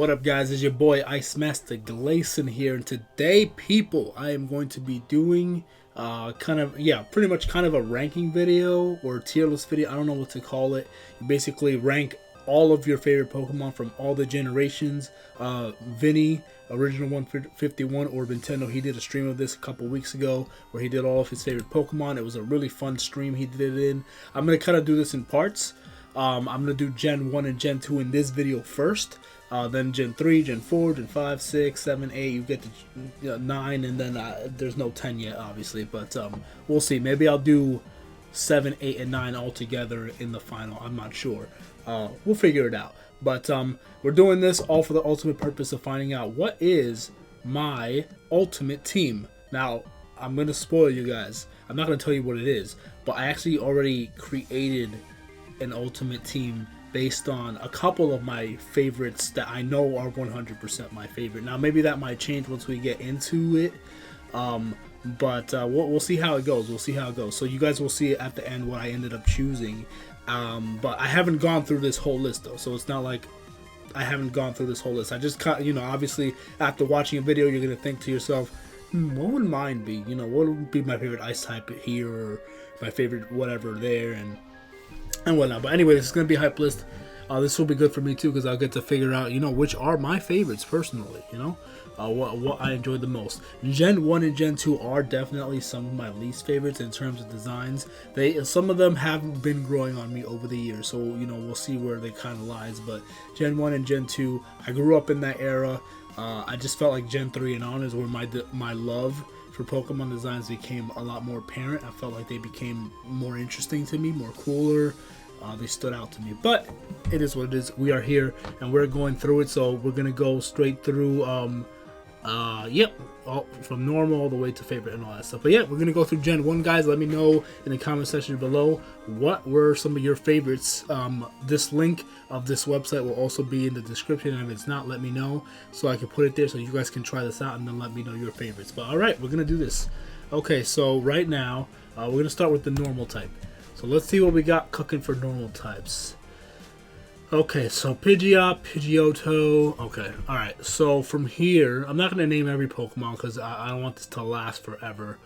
What up, guys? It's your boy Ice Master Glacen here, and today, people, I am going to be doing pretty much kind of a ranking video or tier list video. I don't know what to call it. You basically rank all of your favorite Pokemon from all the generations. Vinny, original 151, or Nintendo, he did a stream of this a couple weeks ago where he did all of his favorite Pokemon. It was a really fun stream he did it in. I'm going to kind of do this in parts. I'm going to do Gen 1 and Gen 2 in this video first. Then Gen 3, Gen 4, Gen 5, 6, 7, 8, you get to 9, and then there's no 10 yet, obviously, but we'll see. Maybe I'll do 7, 8, and 9 all together in the final. I'm not sure. We'll figure it out. But we're doing this all for the ultimate purpose of finding out what is my ultimate team. Now, I'm going to spoil you guys. I'm not going to tell you what it is, but I actually already created an ultimate team based on a couple of my favorites that I know are 100% my favorite. Now, maybe that might change once we get into it, but we'll see how it goes. We'll see how it goes. So you guys will see at the end what I ended up choosing, but I haven't gone through this whole list, though, so it's not like I haven't gone through this whole list. I just, obviously, after watching a video, you're going to think to yourself, what would mine be? What would be my favorite ice type here, or my favorite whatever there, and whatnot. But anyway, this is going to be a hype list. This will be good for me too, because I'll get to figure out, which are my favorites personally, what I enjoyed the most. Gen 1 and Gen 2 are definitely some of my least favorites in terms of designs. Some of them have been growing on me over the years, so, we'll see where they kind of lies. But Gen 1 and Gen 2, I grew up in that era. I just felt like Gen 3 and on is where my love for Pokemon designs became a lot more apparent. I felt like they became more interesting to me, more cooler. They stood out to me, but it is what it is. We are here and we're going through it, so we're gonna go straight through from normal all the way to favorite and all that stuff. But yeah, we're gonna go through Gen 1, guys. Let me know in the comment section below what were some of your favorites. This link of this website will also be in the description, and if it's not, let me know so I can put it there so you guys can try this out and then let me know your favorites. But alright, we're gonna do this. Okay, so right now we're gonna start with the normal type. So let's see what we got cooking for normal types. Okay, so Pidgeot, Pidgeotto. Okay, alright. So from here, I'm not going to name every Pokemon because I don't want this to last forever.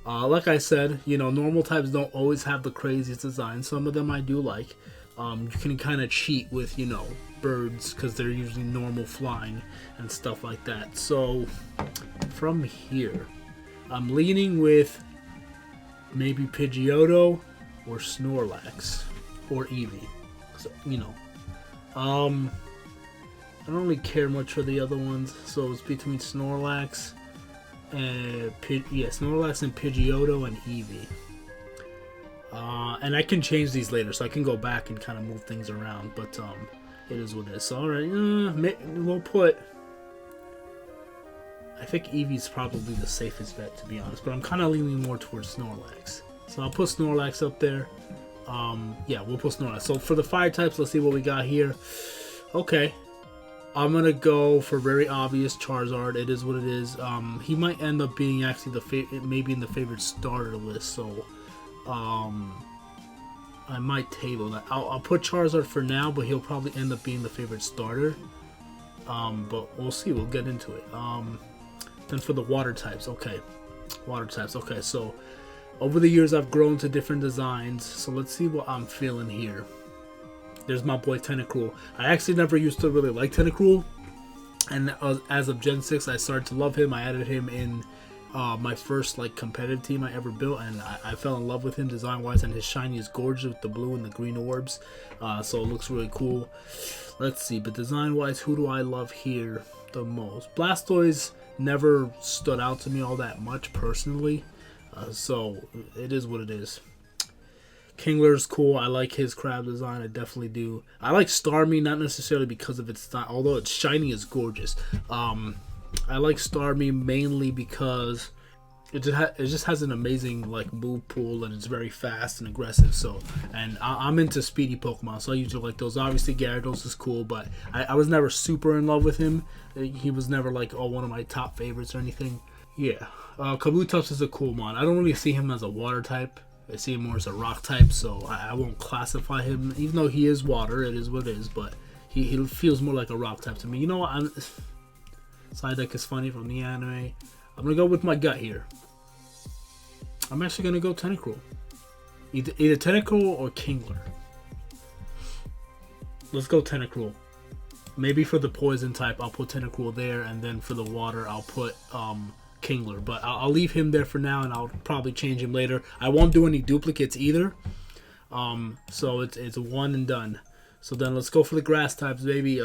Like I said, normal types don't always have the craziest design. Some of them I do like. You can kind of cheat with, birds because they're usually normal flying and stuff like that. So from here, I'm leaning with maybe Pidgeotto or Snorlax or Eevee. So, I don't really care much for the other ones, so it's between Snorlax and Snorlax and Pidgeotto and Eevee. And I can change these later, so I can go back and kind of move things around. But it is what it is. So, all right, we'll put. I think Eevee's probably the safest bet, to be honest. But I'm kind of leaning more towards Snorlax. So I'll put Snorlax up there. Yeah, we'll put Snorlax. So for the fire types, let's see what we got here. Okay. I'm going to go for very obvious Charizard. It is what it is. He might end up being actually maybe in the favorite starter list. So I might table that. I'll put Charizard for now, but he'll probably end up being the favorite starter. But we'll see. We'll get into it. Then for the water types. Okay. Water types. Okay, so over the years, I've grown to different designs, so let's see what I'm feeling here. There's my boy Tentacruel. I actually never used to really like Tentacruel, and as of Gen 6, I started to love him. I added him in my first competitive team I ever built, and I fell in love with him design-wise, and his shiny is gorgeous with the blue and the green orbs, so it looks really cool. Let's see, but design-wise, who do I love here the most? Blastoise never stood out to me all that much personally. So it is what it is. Kingler's cool. I like his crab design. I definitely do. I like Starmie, not necessarily because of its style, although its shiny is gorgeous. I like Starmie mainly because it just has an amazing move pool, and it's very fast and aggressive. So, and I'm into speedy Pokemon, so I usually like those. Obviously, Gyarados is cool, but I was never super in love with him. He was never one of my top favorites or anything. Yeah. Kabutops is a cool mon. I don't really see him as a water type. I see him more as a rock type, so I won't classify him. Even though he is water, it is what it is. But He feels more like a rock type to me. You know what? Psyduck is funny from the anime. I'm gonna go with my gut here. I'm actually gonna go Tentacruel. Either Tentacruel or Kingler. Let's go Tentacruel. Maybe for the poison type, I'll put Tentacruel there, and then for the water, I'll put Kingler. But I'll leave him there for now, and I'll probably change him later. I won't do any duplicates either. So it's a one and done. So then let's go for the grass types, baby.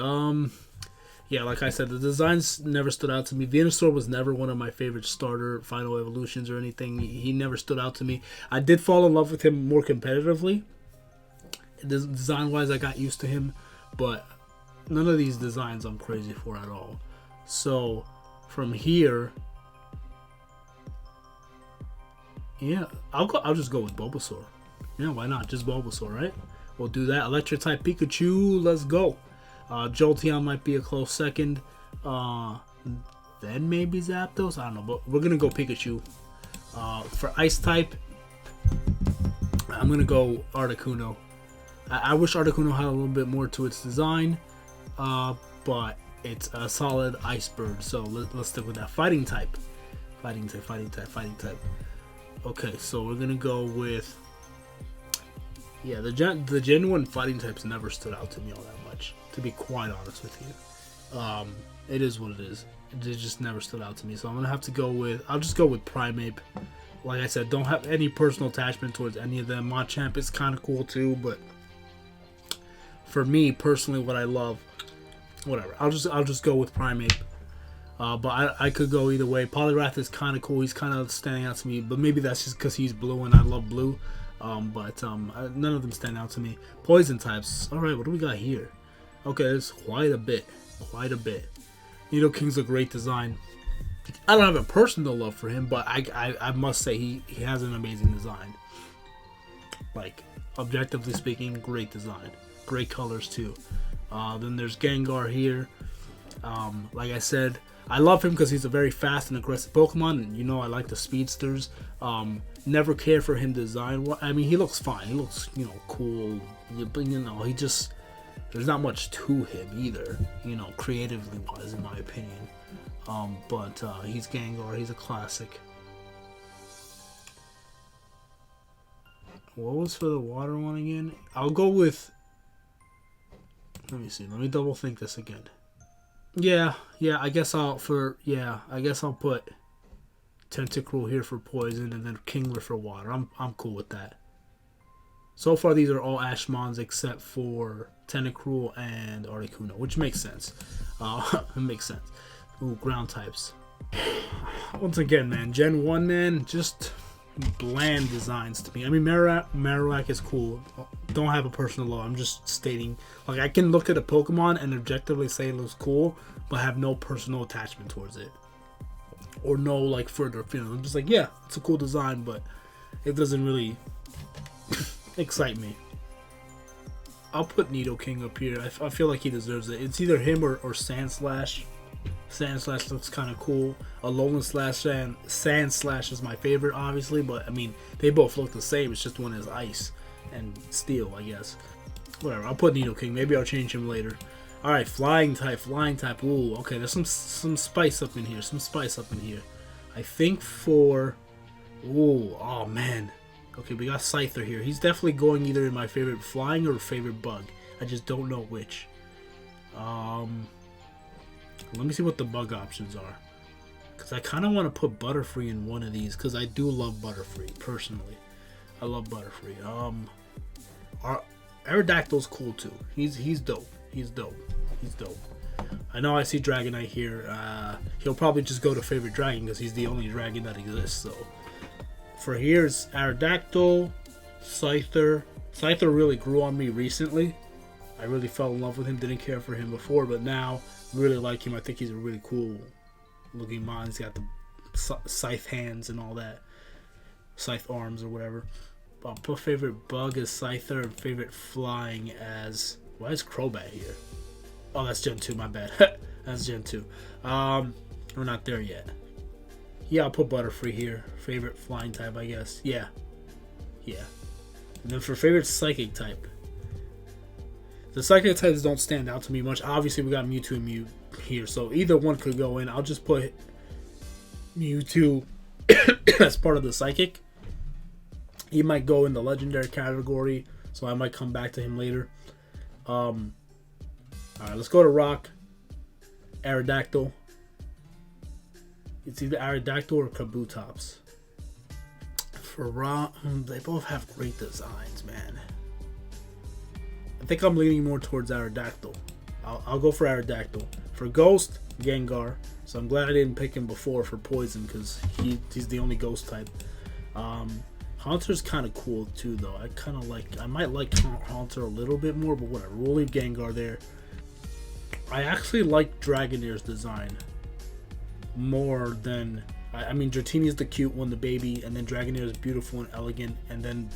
Yeah, like I said, the designs never stood out to me. Venusaur was never one of my favorite starter final evolutions or anything. He never stood out to me. I did fall in love with him more competitively. Design-wise, I got used to him, but none of these designs I'm crazy for at all. So from here, yeah, I'll just go with Bulbasaur. Yeah, why not? Just Bulbasaur, right? We'll do that. Electric type Pikachu, let's go. Jolteon might be a close second. Then maybe Zapdos. I don't know, but we're gonna go Pikachu. For Ice type, I'm gonna go Articuno. I wish Articuno had a little bit more to its design, but it's a solid Ice Bird. So let's stick with that. Fighting type. Fighting type. Okay, so we're gonna go with. Yeah, the genuine fighting types never stood out to me all that much, to be quite honest with you. It is what it is. It just never stood out to me. So I'm going to have to go with, I'll just go with Primeape. Like I said, don't have any personal attachment towards any of them. Machamp is kind of cool too, but for me personally, what I love, whatever. I'll just go with Primeape. But I could go either way. Poliwrath is kind of cool. He's kind of standing out to me, but maybe that's just because he's blue and I love blue. But none of them stand out to me. Poison types. Alright, what do we got here? Okay, it's quite a bit. Nidoking's a great design. I don't have a personal love for him, but I must say he has an amazing design. Like, objectively speaking, great design. Great colors too. Then there's Gengar here. Like I said, I love him because he's a very fast and aggressive Pokemon. And you know I like the speedsters. Never cared for him design. I mean, he looks fine. He looks, cool. But, he just... There's not much to him either, creatively wise, in my opinion. But he's Gengar. He's a classic. What was for the water one again? I'll go with... Let me see. Let me double think this again. Yeah, I guess I'll put Tentacruel here for poison and then Kingler for water. I'm cool with that. So far these are all Ashmons except for Tentacruel and Articuno, which makes sense. It makes sense. Ooh, ground types. Once again, man, Gen 1, man, just bland designs to me. I mean, Marowak is cool. Don't have a personal love. I'm just stating, like, I can look at a Pokemon and objectively say it looks cool, but have no personal attachment towards it. Or no, like, further feeling. I'm just like, yeah, it's a cool design, but it doesn't really excite me. I'll put Nidoking up here. I feel like he deserves it. It's either him or Sandslash. Sandslash looks kind of cool. Alolan Slash and Sandslash is my favorite, obviously, but I mean, they both look the same. It's just one is ice and steel, I guess. Whatever, I'll put Nidoking. Maybe I'll change him later. Alright, flying type. Ooh, okay, there's some spice up in here. I think for... Ooh, oh man. Okay, we got Scyther here. He's definitely going either in my favorite flying or favorite bug. I just don't know which. Let me see what the bug options are. Because I kind of want to put Butterfree in one of these. Because I do love Butterfree, personally. I love Butterfree. Aerodactyl's cool too. He's dope. He's dope. I know I see Dragonite here. He'll probably just go to favorite dragon because he's the only dragon that exists. So for here's Aerodactyl, Scyther. Scyther really grew on me recently. I really fell in love with him. Didn't care for him before, but now really like him. I think he's a really cool looking mon. He's got the scythe hands and all that. Scythe arms or whatever. I'll put favorite bug as Scyther and favorite flying as... Why is Crobat here? Oh, that's Gen 2, my bad. That's Gen 2. We're not there yet. Yeah, I'll put Butterfree here. Favorite flying type, I guess. Yeah. And then for favorite psychic type. The psychic types don't stand out to me much. Obviously, we got Mewtwo and Mew here, so either one could go in. I'll just put Mewtwo as part of the psychic. He might go in the legendary category, so I might come back to him later. Alright, let's go to Rock. Aerodactyl. It's either Aerodactyl or Kabutops. For Rock, they both have great designs, man. I think I'm leaning more towards Aerodactyl. I'll go for Aerodactyl. For Ghost, Gengar. So I'm glad I didn't pick him before for Poison, because he's the only Ghost type. Haunter's kind of cool too, though. I might like Haunter a little bit more, but whatever. We'll leave Gengar there. I actually like Dragonair's design more than... I mean, Dratini's the cute one, the baby, and then Dragonair is beautiful and elegant, and then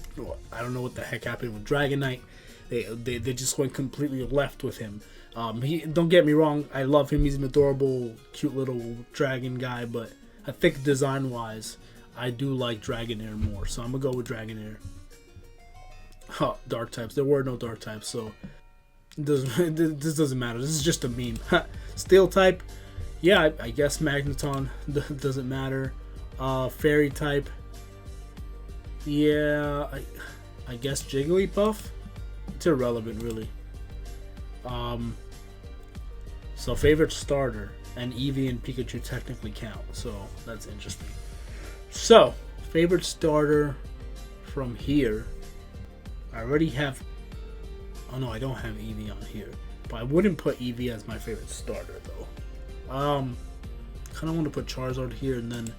I don't know what the heck happened with Dragonite. They just went completely left with him. Don't get me wrong, I love him. He's an adorable, cute little dragon guy, but I think design-wise, I do like Dragonair more, so I'm gonna go with Dragonair. Dark types. There were no dark types, so this doesn't matter. This is just a meme. Steel type. Yeah, I guess Magneton doesn't matter. Fairy type. Yeah, I guess Jigglypuff. It's irrelevant, really. So favorite starter, and Eevee and Pikachu technically count, so that's interesting. So favorite starter from here. I already have. Oh no, I don't have Eevee on here, but I wouldn't put Eevee as my favorite starter though. Kind of want to put Charizard here, and then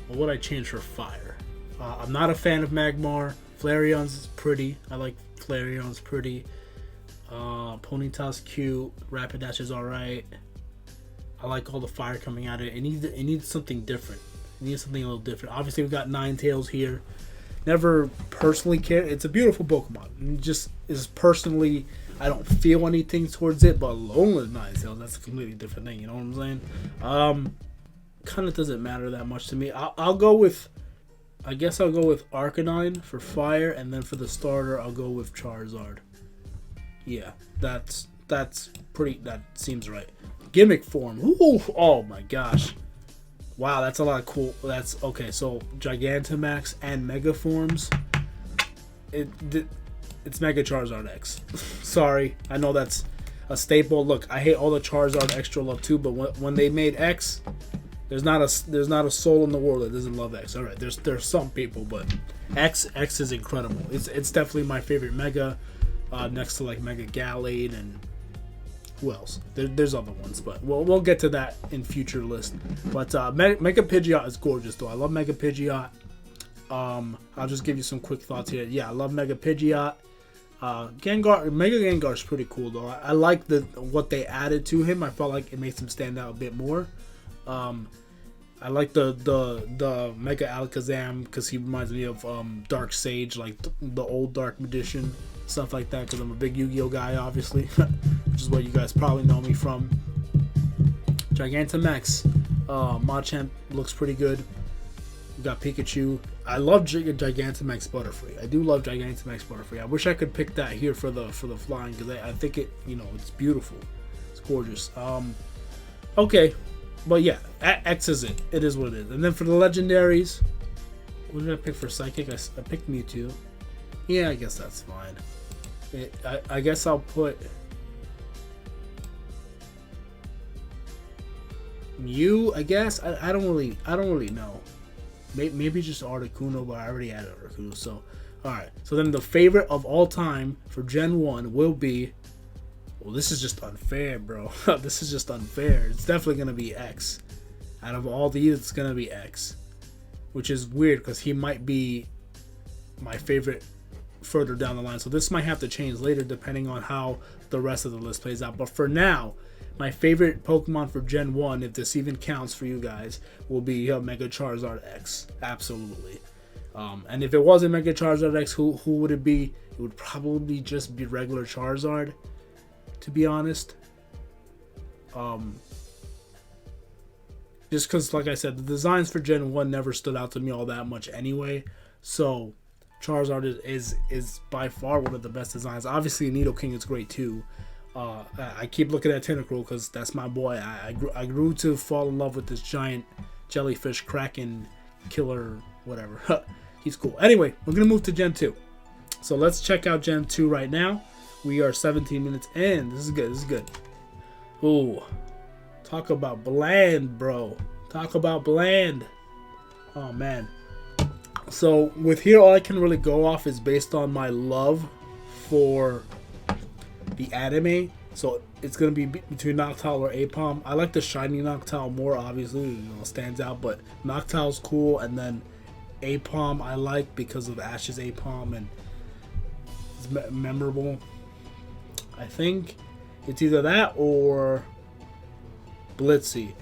what would I change for fire? I'm not a fan of Magmar. Flareon's pretty. I like Flareon's pretty. Ponyta's cute. Rapidash is alright. I like all the fire coming out of it. It needs something different. It needs something a little different. Obviously, we got Ninetales here. Never personally care. It's a beautiful Pokemon. It just is personally, I don't feel anything towards it, but alone with Ninetales, that's a completely different thing. You know what I'm saying? Kind of doesn't matter that much to me. I'll go with, I guess I'll go with Arcanine for fire, and then for the starter, I'll go with Charizard. Yeah, that's pretty. That seems right. Gimmick form. Ooh, oh my gosh. Wow, that's a lot of cool. That's okay. So Gigantamax and Mega forms. It's Mega Charizard X. Sorry, I know that's a staple. Look, I hate all the Charizard extra love too, but when they made X, there's not a soul in the world that doesn't love X. All right, there's some people, but X is incredible. It's definitely my favorite Mega, next to like Mega Gallade and who else? There's other ones, but we'll get to that in future list. But Mega Pidgeot is gorgeous though. I love Mega Pidgeot. I'll just give you some quick thoughts here. Yeah, I love Mega Pidgeot. Mega Gengar is pretty cool though. I like what they added to him. I felt like it makes him stand out a bit more. I like the Mega Alakazam because he reminds me of Dark Sage, like the old Dark Magician, stuff like that. Because I'm a big Yu-Gi-Oh guy, obviously, which is what you guys probably know me from. Gigantamax, Machamp looks pretty good. We got Pikachu. I love Gigantamax Butterfree. I do love Gigantamax Butterfree. I wish I could pick that here for the flying because I think it, it's beautiful. It's gorgeous. Okay, but yeah, X is it. It is what it is. And then for the legendaries, what did I pick for Psychic? I picked Mewtwo. Yeah, I guess that's fine. I guess I'll put Mew. I guess I don't really know. Maybe just Articuno, but I already added Articuno. So, alright. So then the favorite of all time for Gen 1 will be... Well, this is just unfair, bro. This is just unfair. It's definitely going to be X. Out of all these, it's going to be X. Which is weird, because he might be my favorite further down the line. So this might have to change later, depending on how the rest of the list plays out. But for now... My favorite Pokemon for Gen 1, if this even counts for you guys, will be Mega Charizard X. Absolutely. And if it wasn't Mega Charizard X, who would it be? It would probably just be regular Charizard, to be honest. Just because, like I said, the designs for Gen 1 never stood out to me all that much anyway. So, Charizard is by far one of the best designs. Obviously, Nidoking is great too. I keep looking at Tentacruel because that's my boy. I grew to fall in love with this giant jellyfish kraken killer, whatever. He's cool. Anyway, we're gonna move to Gen 2. So let's check out Gen 2 right now. We are 17 minutes in. This is good. This is good. Ooh, talk about bland, bro. Talk about bland. Oh man. So with here, all I can really go off is based on my love for the anime. So it's gonna be between Noctowl or Aipom. I like the shiny Noctowl more, obviously, you know, stands out. But Noctowl's cool, and then Aipom I like because of Ash's Aipom, and it's memorable. I think it's either that or Blitzy.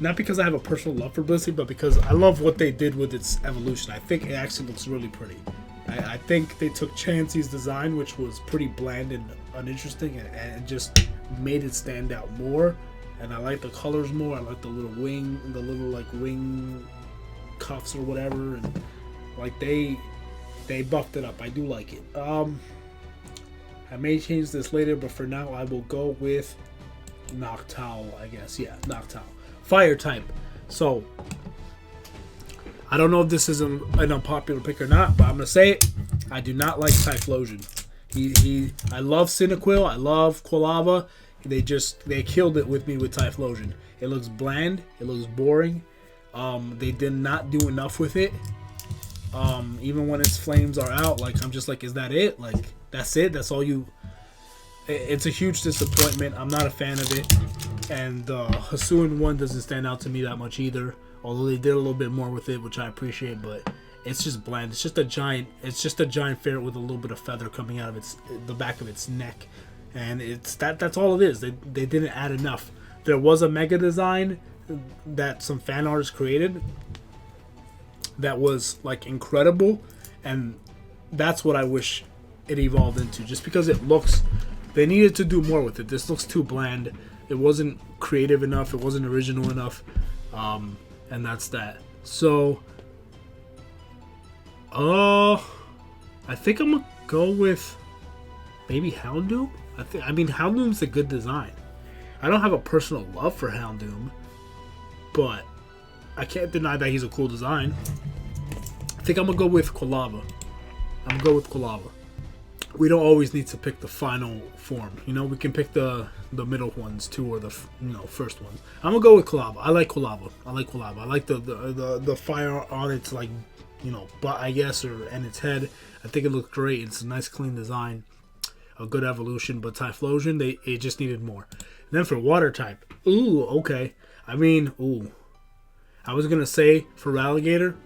Not because I have a personal love for Blitzy, but because I love what they did with its evolution. I think it actually looks really pretty. I think they took Chansey's design, which was pretty bland and uninteresting, and just made it stand out more. And I like the colors more. I like the little wing, the little like wing cuffs or whatever, and like they buffed it up. I do like it. I may change this later, but for now I will go with Noctowl, I guess. Yeah, Noctowl. Fire type. So I don't know if this is an unpopular pick or not, but I'm gonna say it. I do not like Typhlosion. I love Cyndaquil. I love Quilava. They killed it with me with Typhlosion. It looks bland. It looks boring. They did not do enough with it. Even when its flames are out, like I'm just like, is that it? Like that's it? That's all you? It's a huge disappointment. I'm not a fan of it. And the Hisuian one doesn't stand out to me that much either. Although they did a little bit more with it, which I appreciate, but it's just bland. It's just a giant ferret with a little bit of feather coming out of the back of its neck, and that's all it is. They didn't add enough. There was a mega design that some fan artists created that was like incredible, and that's what I wish it evolved into. Just because they needed to do more with it. This looks too bland. It wasn't creative enough. It wasn't original enough. And that's that. So, I think I'm gonna go with maybe Houndoom. I mean, Houndoom's a good design. I don't have a personal love for Houndoom, but I can't deny that he's a cool design. I think I'm gonna go with Quilava. We don't always need to pick the final form. You know, we can pick the middle ones too, or the first ones. I'm gonna go with Quilava. I like Quilava. I like the fire on its like, butt, I guess, and its head. I think it looks great. It's a nice clean design, a good evolution. But Typhlosion, it just needed more. And then for water type, okay. I was gonna say Feraligatr.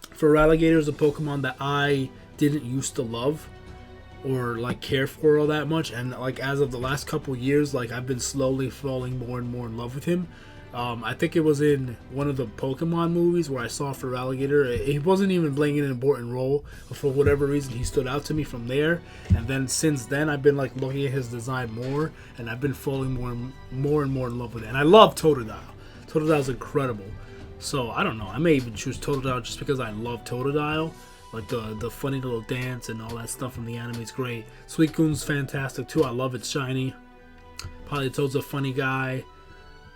Feraligatr is a Pokemon that I didn't used to love or like care for all that much, and like as of the last couple years, like I've been slowly falling more and more in love with him. I think it was in one of the Pokemon movies where I saw Feraligatr. He wasn't even playing an important role, but for whatever reason he stood out to me from there. And then since then I've been like looking at his design more, and I've been falling more and more in love with it. And I love Totodile. Totodile's incredible. So I don't know, I may even choose Totodile just because I love Totodile. Like the funny little dance and all that stuff from the anime is great. Suicune's fantastic too. I love it shiny. Politoed's a funny guy.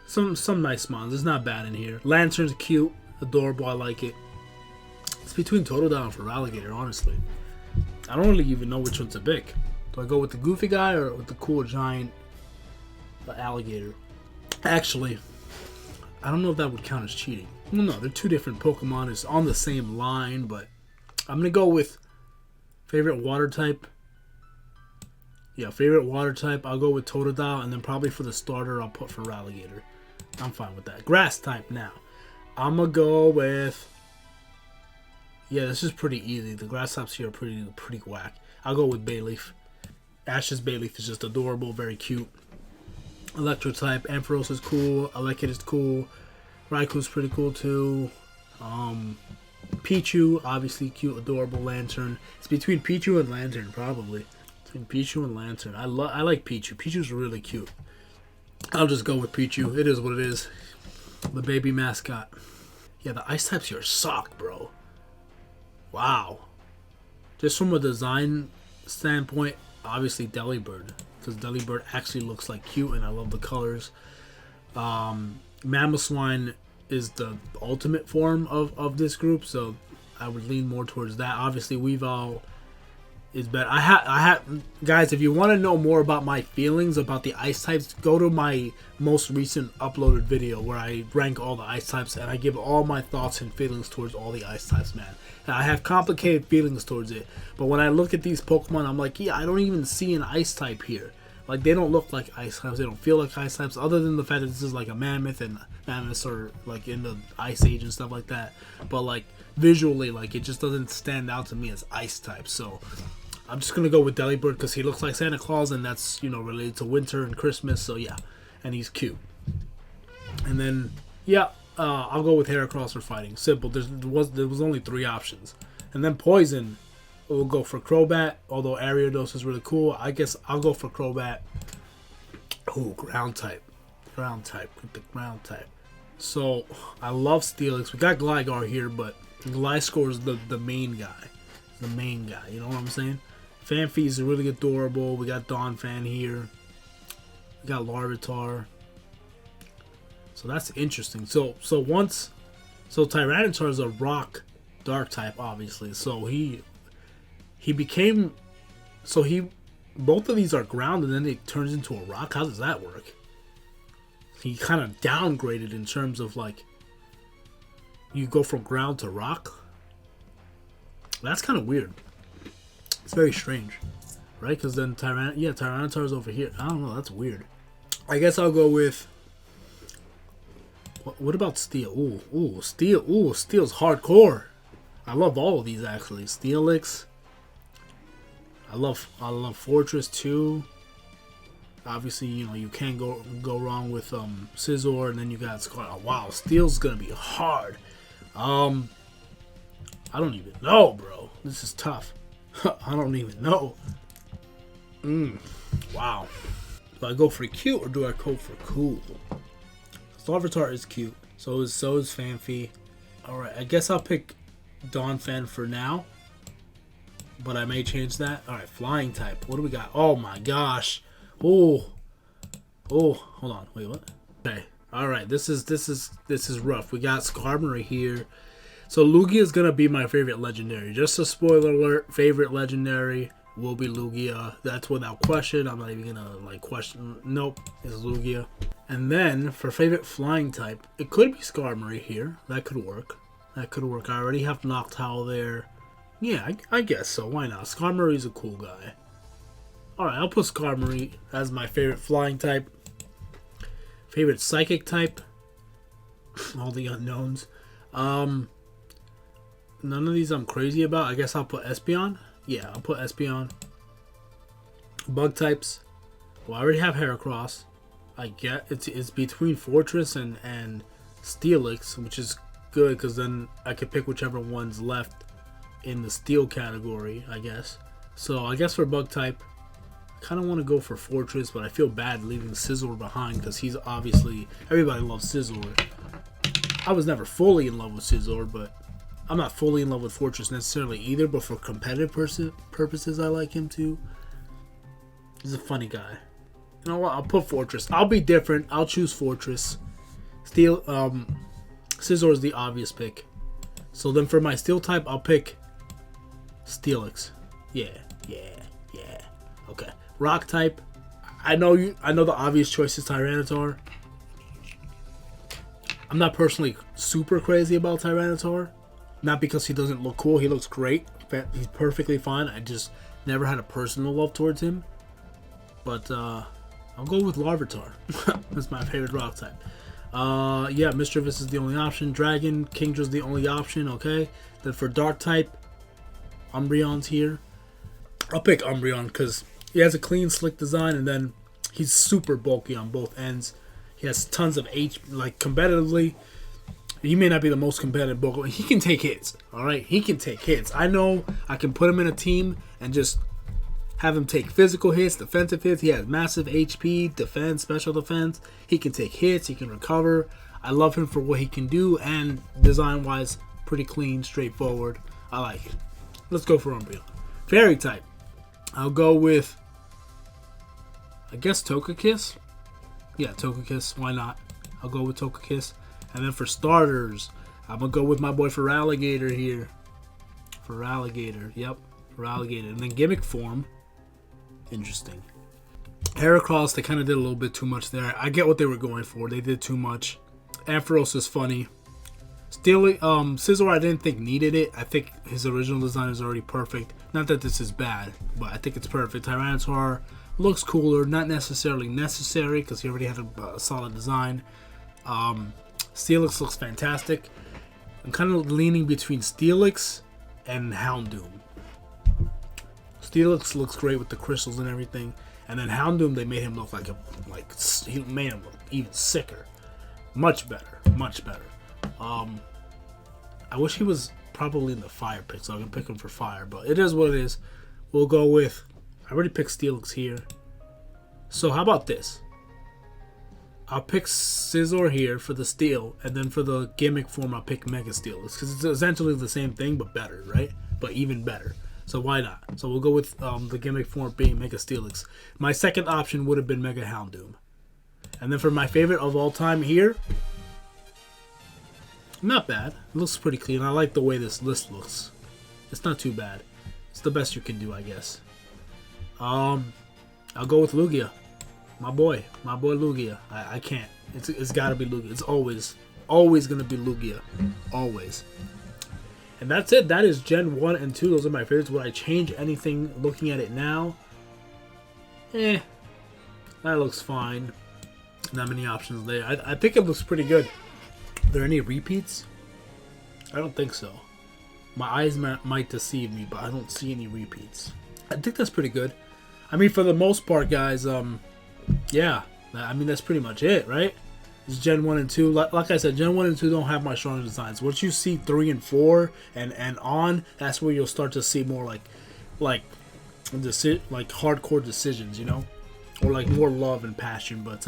Some nice mons. It's not bad in here. Lantern's cute, adorable. I like it. It's between Totodile and Feraligatr, honestly. I don't really even know which one to pick. Do I go with the goofy guy or with the cool giant alligator? Actually, I don't know if that would count as cheating. Well, no, they're two different Pokemon. It's on the same line, but I'm going to go with favorite water type. Yeah, favorite water type. I'll go with Totodile, and then probably for the starter, I'll put Feraligatr. I'm fine with that. Grass type now. I'm going to go with... Yeah, this is pretty easy. The grass types here are pretty whack. I'll go with Bayleaf. Ash's Bayleaf is just adorable, very cute. Electro type. Ampharos is cool. Elekid is cool. Raikou's pretty cool too. Pichu, obviously cute, adorable. Lantern. It's between Pichu and Lantern, probably. Between Pichu and Lantern. I like Pichu. Pichu's really cute. I'll just go with Pichu. It is what it is. The baby mascot. Yeah, the ice types here suck, bro. Wow. just from a design standpoint, obviously Delibird, because Delibird actually looks like cute, and I love the colors. Mamoswine is the ultimate form of this group, so I would lean more towards that. Obviously, Weavile is better. I have guys, if you want to know more about my feelings about the ice types, go to my most recent uploaded video where I rank all the ice types and I give all my thoughts and feelings towards all the ice types, man. And I have complicated feelings towards it, but when I look at these Pokemon, I'm like, yeah, I don't even see an ice type here. Like, they don't look like ice types, they don't feel like ice types, other than the fact that this is like a mammoth, and mammoths are like in the ice age and stuff like that. But like visually, like, it just doesn't stand out to me as ice types. So I'm just gonna go with Delibird because he looks like Santa Claus, and that's, you know, related to winter and Christmas. So yeah, and he's cute. And then yeah, I'll go with Heracross for fighting. Simple. There was only 3 options. And then poison, we'll go for Crobat. Although Ariados is really cool, I guess I'll go for Crobat. Oh, ground type. Ground type. With the ground type. So I love Steelix. We got Gligar here, but Gliscor is the main guy. The main guy. You know what I'm saying? Fanfi is really adorable. We got Donphan here. We got Larvitar. So that's interesting. So Tyranitar is a rock dark type, obviously. So he became, both of these are ground and then it turns into a rock. How does that work? He kind of downgraded in terms of, like, you go from ground to rock. That's kind of weird. It's very strange, right? Because then Tyranitar is over here. I don't know. That's weird. I guess I'll go with. What about Steel? Ooh, Steel. Ooh, Steel's hardcore. I love all of these actually. Steelix. I love Fortress too. Obviously, you know, you can't go wrong with Scizor, and then you got Scar. Oh, wow, Steel's gonna be hard. I don't even know, bro. This is tough. I don't even know. Wow. Do I go for cute or do I go for cool? Larvitar is cute. So is Fanfi. Alright, I guess I'll pick Donphan for now. But I may change that. Alright, flying type. What do we got? Oh my gosh. Oh, hold on. Wait, what? Okay. Alright, this is rough. We got Skarmory here. So Lugia is gonna be my favorite legendary. Just a spoiler alert, favorite legendary will be Lugia. That's without question. I'm not even gonna like question. Nope, it's Lugia. And then for favorite flying type, it could be Skarmory here. That could work. That could work. I already have Noctowl there. Yeah, I guess so. Why not? Skarmory's a cool guy. Alright, I'll put Skarmory as my favorite flying type. Favorite psychic type. All the unknowns. None of these I'm crazy about. I guess I'll put Espeon. Yeah, I'll put Espeon. Bug types. Well, I already have Heracross. I get it's between Fortress and Steelix, which is good because then I can pick whichever one's left in the Steel category, I guess. So I guess for bug type, I kind of want to go for Fortress, but I feel bad leaving Scizor behind because he's obviously, everybody loves Scizor. I was never fully in love with Scizor, but I'm not fully in love with Fortress necessarily either, but for competitive purposes, I like him too. He's a funny guy. You know what? I'll put Fortress. I'll be different. I'll choose Fortress. Scizor is the obvious pick. So then for my Steel type, I'll pick Steelix. Yeah. Okay. Rock type. I know the obvious choice is Tyranitar. I'm not personally super crazy about Tyranitar. Not because he doesn't look cool. He looks great. He's perfectly fine. I just never had a personal love towards him. But I'll go with Larvitar. That's my favorite rock type. Yeah, Mischievous is the only option. Dragon, Kingdra's the only option. Okay. Then for dark type, Umbreon's here. I'll pick Umbreon because he has a clean, slick design, and then he's super bulky on both ends. He has tons of like competitively. He may not be the most competitive Pokemon. He can take hits. All right, he can take hits. I know I can put him in a team and just have him take physical hits, defensive hits. He has massive HP, defense, special defense. He can take hits. He can recover. I love him for what he can do, and design-wise, pretty clean, straightforward. I like it. Let's go for Umbreon. Fairy type. I'll go with, I guess, Togekiss. Yeah, Togekiss. Why not? I'll go with Togekiss. And then for starters, I'm going to go with my boy Feraligatr here. Feraligatr. Yep. Feraligatr. And then gimmick form. Interesting. Heracross, they kind of did a little bit too much there. I get what they were going for. They did too much. Ampharos is funny. Scizor, I didn't think needed it. I think his original design is already perfect. Not that this is bad, but I think it's perfect. Tyranitar looks cooler. Not necessarily necessary because he already had a solid design. Steelix looks fantastic. I'm kind of leaning between Steelix and Houndoom. Steelix looks great with the crystals and everything. And then Houndoom, they made him look he made him look even sicker. Much better. Much better. I wish he was probably in the fire pick, so I can pick him for fire, but it is what it is. We'll go with, I already picked Steelix here. So how about this? I'll pick Scizor here for the steel, and then for the gimmick form, I'll pick Mega Steelix, because it's essentially the same thing, but better, right? But even better. So why not? So we'll go with the gimmick form being Mega Steelix. My second option would have been Mega Houndoom. And then for my favorite of all time here, not bad. It looks pretty clean. I like the way this list looks. It's not too bad. It's the best you can do, I guess. I'll go with Lugia. My boy Lugia. I can't. It's got to be Lugia. It's always going to be Lugia. Always. And that's it. That is Gen 1 and 2. Those are my favorites. Would I change anything looking at it now? That looks fine. Not many options there. I think it looks pretty good. Are there any repeats? I don't think so. My eyes might deceive me, but I don't see any repeats. I think that's pretty good. I mean, for the most part, guys, yeah. I mean, that's pretty much it, right? It's Gen 1 and 2. Like I said, Gen 1 and 2 don't have my strongest designs. Once you see 3 and 4 and on, that's where you'll start to see more like hardcore decisions, you know? Or like more love and passion, but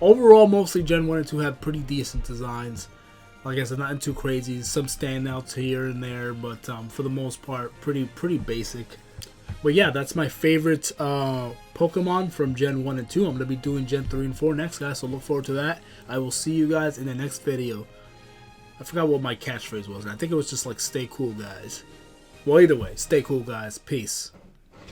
overall, mostly Gen 1 and 2 have pretty decent designs. Like I said, nothing too crazy. Some standouts here and there, but for the most part, pretty basic. But yeah, that's my favorite Pokemon from Gen 1 and 2. I'm going to be doing Gen 3 and 4 next, guys, so look forward to that. I will see you guys in the next video. I forgot what my catchphrase was. I think it was just like, stay cool, guys. Well, either way, stay cool, guys. Peace.